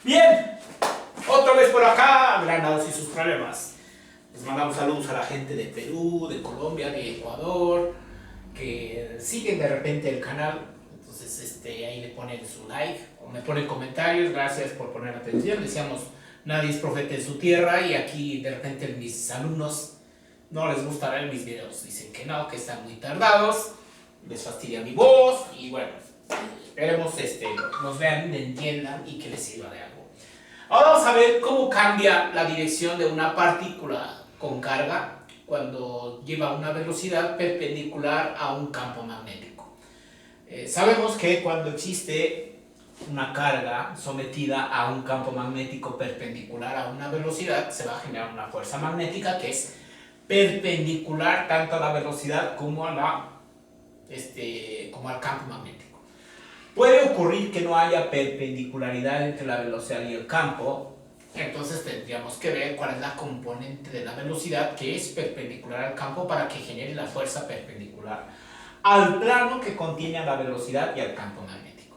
Bien, otra vez por acá, Granados y sus problemas. Les mandamos saludos a la gente de Perú, de Colombia, de Ecuador, que siguen de repente el canal. Entonces ahí le ponen su like o me ponen comentarios. Gracias por poner atención. Decíamos, nadie es profeta en su tierra, y aquí de repente mis alumnos no les gusta ver mis videos. Dicen que no, que están muy tardados, les fastidia mi voz y bueno, esperemos nos vean, me entiendan y que les sirva de algo. Ahora vamos a ver cómo cambia la dirección de una partícula con carga cuando lleva una velocidad perpendicular a un campo magnético. Sabemos que cuando existe una carga sometida a un campo magnético perpendicular a una velocidad, se va a generar una fuerza magnética que es perpendicular tanto a la velocidad como como al campo magnético. Puede ocurrir que no haya perpendicularidad entre la velocidad y el campo, entonces tendríamos que ver cuál es la componente de la velocidad que es perpendicular al campo para que genere la fuerza perpendicular al plano que contiene a la velocidad y al campo magnético.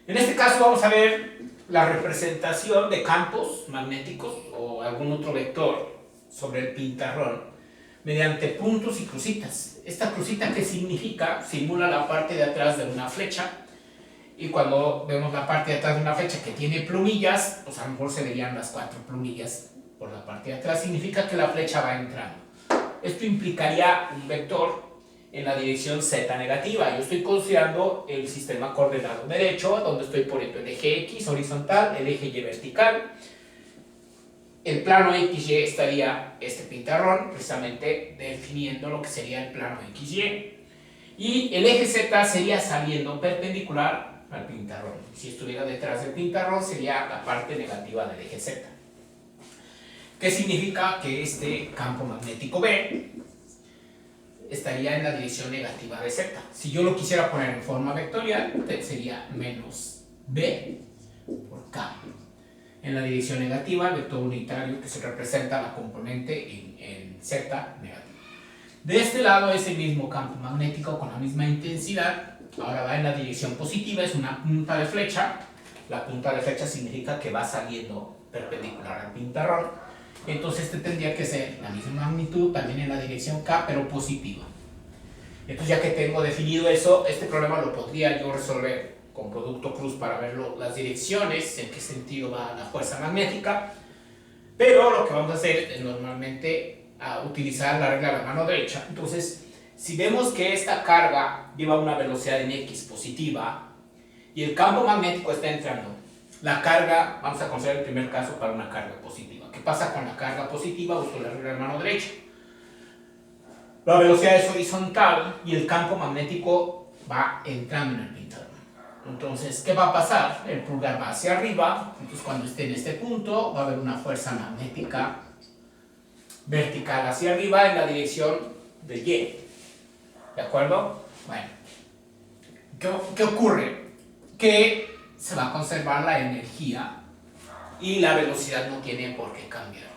En este caso vamos a ver la representación de campos magnéticos o algún otro vector sobre el pintarrón mediante puntos y crucitas. Esta crucita, ¿qué significa? Simula la parte de atrás de una flecha, y cuando vemos la parte de atrás de una flecha que tiene plumillas, pues a lo mejor se verían las 4 plumillas por la parte de atrás. Significa que la flecha va entrando. Esto implicaría un vector en la dirección z negativa. Yo estoy considerando el sistema coordenado derecho, donde estoy poniendo el eje x horizontal, el eje y vertical. El plano XY estaría este pintarrón, precisamente definiendo lo que sería el plano XY. Y el eje Z sería saliendo perpendicular al pintarrón. Si estuviera detrás del pintarrón, sería la parte negativa del eje Z. ¿Qué significa? Que este campo magnético B estaría en la dirección negativa de Z. Si yo lo quisiera poner en forma vectorial, sería menos B por K. En la dirección negativa, el vector unitario que se representa la componente en Z negativa. De este lado, ese mismo campo magnético con la misma intensidad, ahora va en la dirección positiva, es una punta de flecha. La punta de flecha significa que va saliendo perpendicular al pintarrón. Entonces tendría que ser la misma magnitud, también en la dirección K, pero positiva. Entonces, ya que tengo definido eso, este problema lo podría yo resolver con producto cruz para ver las direcciones, en qué sentido va la fuerza magnética. Pero lo que vamos a hacer es normalmente a utilizar la regla de la mano derecha. Entonces, si vemos que esta carga lleva una velocidad en x positiva y el campo magnético está entrando, la carga, vamos a considerar el primer caso para una carga positiva. ¿Qué pasa con la carga positiva? Uso la regla de la mano derecha. La velocidad es horizontal y el campo magnético va entrando en el pintarrón. Entonces, ¿qué va a pasar? El pulgar va hacia arriba, entonces cuando esté en este punto va a haber una fuerza magnética vertical hacia arriba en la dirección de Y. ¿De acuerdo? Bueno, ¿qué ocurre? Que se va a conservar la energía y la velocidad no tiene por qué cambiar.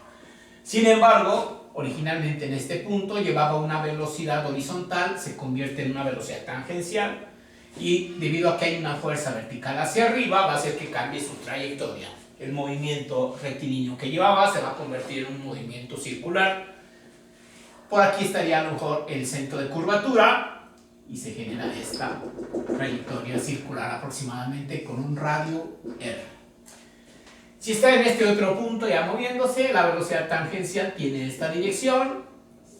Sin embargo, originalmente en este punto llevaba una velocidad horizontal, se convierte en una velocidad tangencial, y debido a que hay una fuerza vertical hacia arriba, va a hacer que cambie su trayectoria. El movimiento rectilíneo que llevaba se va a convertir en un movimiento circular. Por aquí estaría a lo mejor el centro de curvatura y se genera esta trayectoria circular aproximadamente con un radio R. Si está en este otro punto ya moviéndose, la velocidad tangencial tiene esta dirección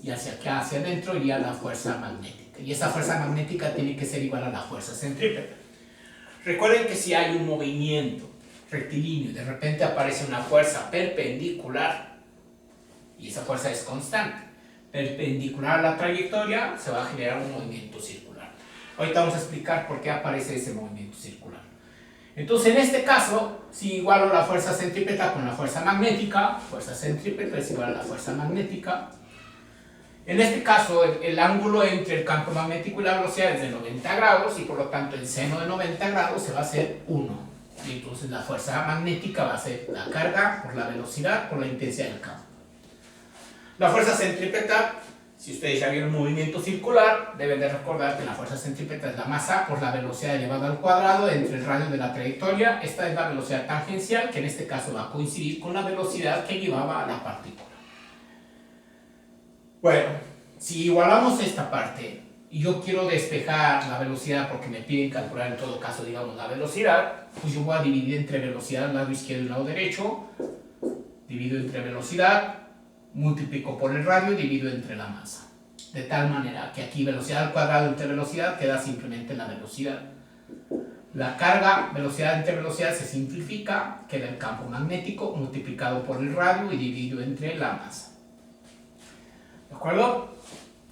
y hacia acá, hacia adentro, iría la fuerza magnética. Y esa fuerza magnética tiene que ser igual a la fuerza centrípeta. Recuerden que si hay un movimiento rectilíneo y de repente aparece una fuerza perpendicular, y esa fuerza es constante, perpendicular a la trayectoria, se va a generar un movimiento circular. Ahorita vamos a explicar por qué aparece ese movimiento circular. Entonces, en este caso, si igualo la fuerza centrípeta con la fuerza magnética, fuerza centrípeta es igual a la fuerza magnética. En este caso, el ángulo entre el campo magnético y la velocidad es de 90 grados, y por lo tanto el seno de 90 grados se va a hacer 1. Y entonces la fuerza magnética va a ser la carga por la velocidad por la intensidad del campo. La fuerza centrípeta Si ustedes ya vieron movimiento circular, deben de recordar que la fuerza centrípeta es la masa por la velocidad elevada al cuadrado entre el radio de la trayectoria. Esta es la velocidad tangencial, que en este caso va a coincidir con la velocidad que llevaba a la partícula. Bueno, si igualamos esta parte y yo quiero despejar la velocidad porque me piden calcular en todo caso, digamos, la velocidad, pues yo voy a dividir entre velocidad al lado izquierdo y lado derecho, divido entre velocidad, multiplico por el radio, divido entre la masa. De tal manera que aquí velocidad al cuadrado entre velocidad queda simplemente la velocidad. La carga, velocidad entre velocidad se simplifica, queda el campo magnético multiplicado por el radio y dividido entre la masa. ¿De acuerdo?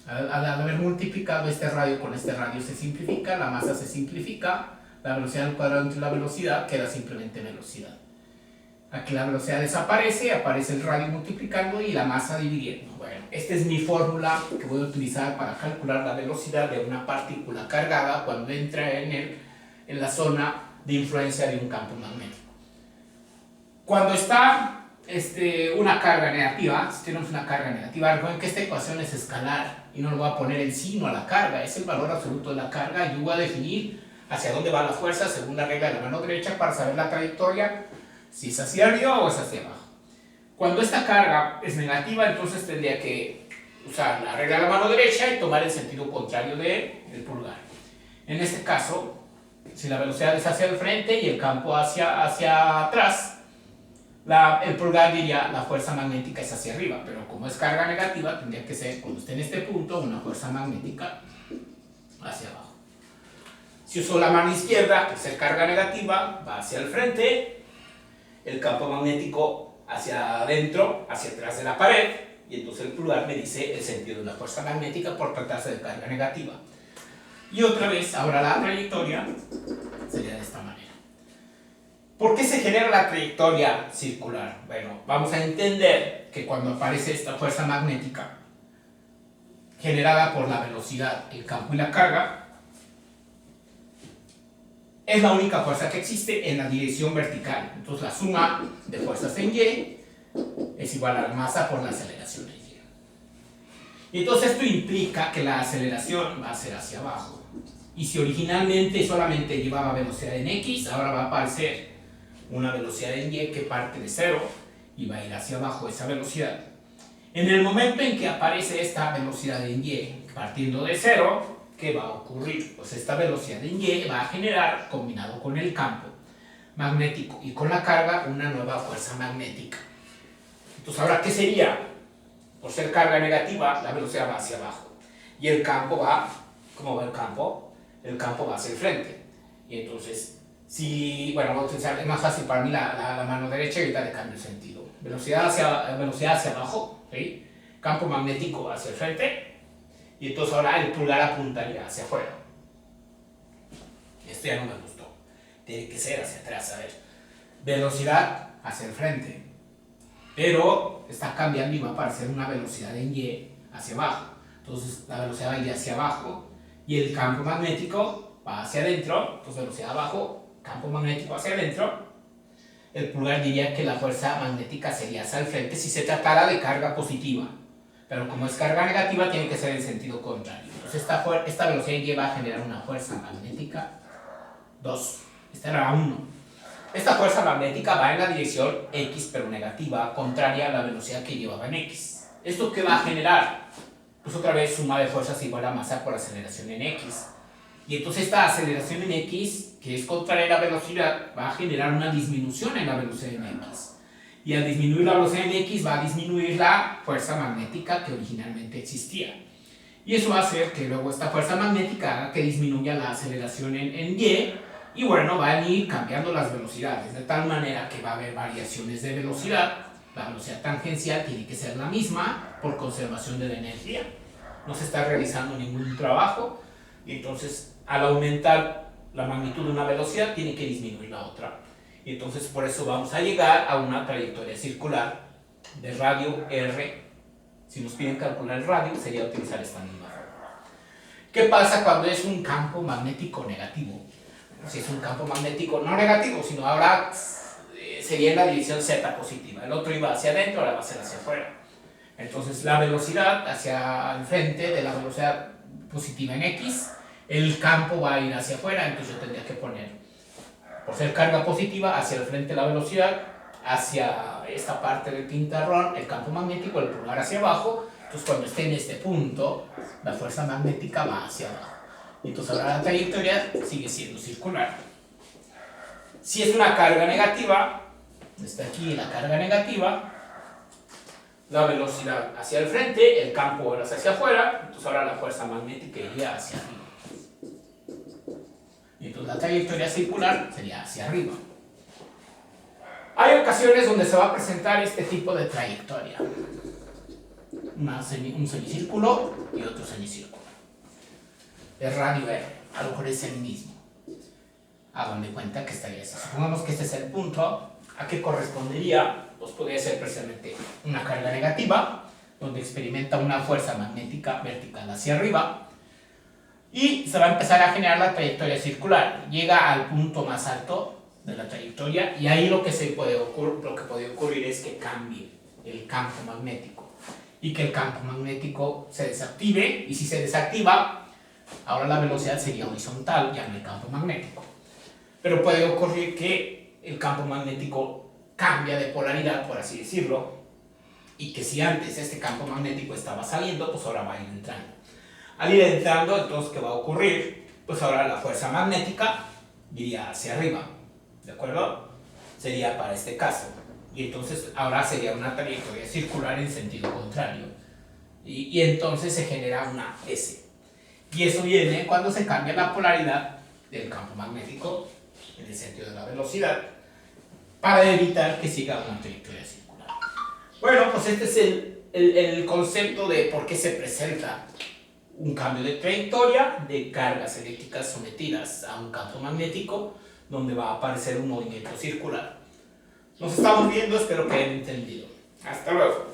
Al haber multiplicado este radio con este radio se simplifica, la masa se simplifica, la velocidad al cuadrado entre la velocidad queda simplemente velocidad. Aquí la velocidad desaparece, aparece el radio multiplicando y la masa dividiendo. Bueno, esta es mi fórmula que voy a utilizar para calcular la velocidad de una partícula cargada cuando entra en la zona de influencia de un campo magnético. Cuando está una carga negativa, si tenemos una carga negativa, recuerden que esta ecuación es escalar y no le voy a poner el signo a la carga, es el valor absoluto de la carga y yo voy a definir hacia dónde va la fuerza según la regla de la mano derecha para saber la trayectoria, si es hacia arriba o es hacia abajo. Cuando esta carga es negativa, entonces tendría que usar la regla de la mano derecha y tomar el sentido contrario del pulgar. En este caso, si la velocidad es hacia el frente y el campo hacia atrás, el pulgar diría la fuerza magnética es hacia arriba, pero como es carga negativa, tendría que ser, cuando esté en este punto, una fuerza magnética hacia abajo. Si uso la mano izquierda, que es carga negativa, va hacia el frente, el campo magnético hacia adentro, hacia atrás de la pared, y entonces el pulgar me dice el sentido de la fuerza magnética por tratarse de carga negativa. Y otra vez, ahora la trayectoria sería de esta manera. ¿Por qué se genera la trayectoria circular? Bueno, vamos a entender que cuando aparece esta fuerza magnética generada por la velocidad, el campo y la carga, es la única fuerza que existe en la dirección vertical. Entonces la suma de fuerzas en Y es igual a la masa por la aceleración en Y. Y entonces esto implica que la aceleración va a ser hacia abajo. Y si originalmente solamente llevaba velocidad en X, ahora va a aparecer una velocidad en Y que parte de cero y va a ir hacia abajo esa velocidad. En el momento en que aparece esta velocidad en Y partiendo de cero, ¿qué va a ocurrir? Pues esta velocidad en Y va a generar, combinado con el campo magnético y con la carga, una nueva fuerza magnética. Entonces, ¿ahora qué sería? Por ser carga negativa, la velocidad va hacia abajo. Y el campo va, ¿cómo va el campo? El campo va hacia el frente. Y entonces, bueno, voy a utilizar, es más fácil para mí la mano derecha y ahorita le cambio el sentido. Velocidad hacia abajo, ¿sí? Campo magnético hacia el frente. Y entonces ahora el pulgar apuntaría hacia afuera. Esto ya no me gustó. Tiene que ser hacia atrás, a ver. Velocidad hacia el frente. Pero está cambiando y va a aparecer una velocidad en Y hacia abajo. Entonces la velocidad va a ir hacia abajo. Y el campo magnético va hacia adentro. Entonces velocidad abajo, campo magnético hacia adentro. El pulgar diría que la fuerza magnética sería hacia el frente si se tratara de carga positiva. Pero como es carga negativa, tiene que ser en sentido contrario. Entonces esta velocidad Y va a generar una fuerza magnética 2. Esta era 1. Esta fuerza magnética va en la dirección X, pero negativa, contraria a la velocidad que llevaba en X. ¿Esto qué va a generar? Pues otra vez suma de fuerzas igual a masa por aceleración en X. Y entonces esta aceleración en X, que es contraria a la velocidad, va a generar una disminución en la velocidad en X. Y al disminuir la velocidad en X va a disminuir la fuerza magnética que originalmente existía. Y eso va a hacer que luego esta fuerza magnética haga que disminuya la aceleración en Y. Y bueno, van a ir cambiando las velocidades, de tal manera que va a haber variaciones de velocidad. La velocidad tangencial tiene que ser la misma por conservación de la energía. No se está realizando ningún trabajo. Y entonces, al aumentar la magnitud de una velocidad, tiene que disminuir la otra. Y entonces por eso vamos a llegar a una trayectoria circular de radio R. Si nos piden calcular el radio, sería utilizar esta misma fórmula. ¿Qué pasa cuando es un campo magnético negativo? Si es un campo magnético no negativo, sino ahora sería en la dirección Z positiva. El otro iba hacia adentro, ahora va a ser hacia afuera. Entonces la velocidad hacia el frente de la velocidad positiva en X, el campo va a ir hacia afuera, entonces yo tendría que poner, por ser carga positiva, hacia el frente la velocidad, hacia esta parte del pintarrón, el campo magnético, el pulgar hacia abajo. Entonces cuando esté en este punto, la fuerza magnética va hacia abajo. Entonces ahora la trayectoria sigue siendo circular. Si es una carga negativa, está aquí la carga negativa, la velocidad hacia el frente, el campo ahora hacia afuera, entonces ahora la fuerza magnética iría hacia arriba. Y entonces la trayectoria circular sería hacia arriba. Hay ocasiones donde se va a presentar este tipo de trayectoria. Un semicírculo y otro semicírculo. Es radio R, a lo mejor es el mismo. Hagan de cuenta que estaría así. Supongamos que este es el punto. ¿A qué correspondería? Pues podría ser precisamente una carga negativa, donde experimenta una fuerza magnética vertical hacia arriba, y se va a empezar a generar la trayectoria circular. Llega al punto más alto de la trayectoria, y ahí lo que puede ocurrir es que cambie el campo magnético, y que el campo magnético se desactive, y si se desactiva, ahora la velocidad sería horizontal, ya no hay campo magnético. Pero puede ocurrir que el campo magnético cambia de polaridad, por así decirlo, y que si antes este campo magnético estaba saliendo, pues ahora va a ir entrando. Al ir entrando, entonces, ¿qué va a ocurrir? Pues ahora la fuerza magnética iría hacia arriba, ¿de acuerdo? Sería para este caso. Y entonces ahora sería una trayectoria circular en sentido contrario. Y entonces se genera una S. Y eso viene cuando se cambia la polaridad del campo magnético en el sentido de la velocidad, para evitar que siga una trayectoria circular. Bueno, pues este es el concepto de por qué se presenta un cambio de trayectoria de cargas eléctricas sometidas a un campo magnético, donde va a aparecer un movimiento circular. Nos estamos viendo, espero que hayan entendido. Hasta luego.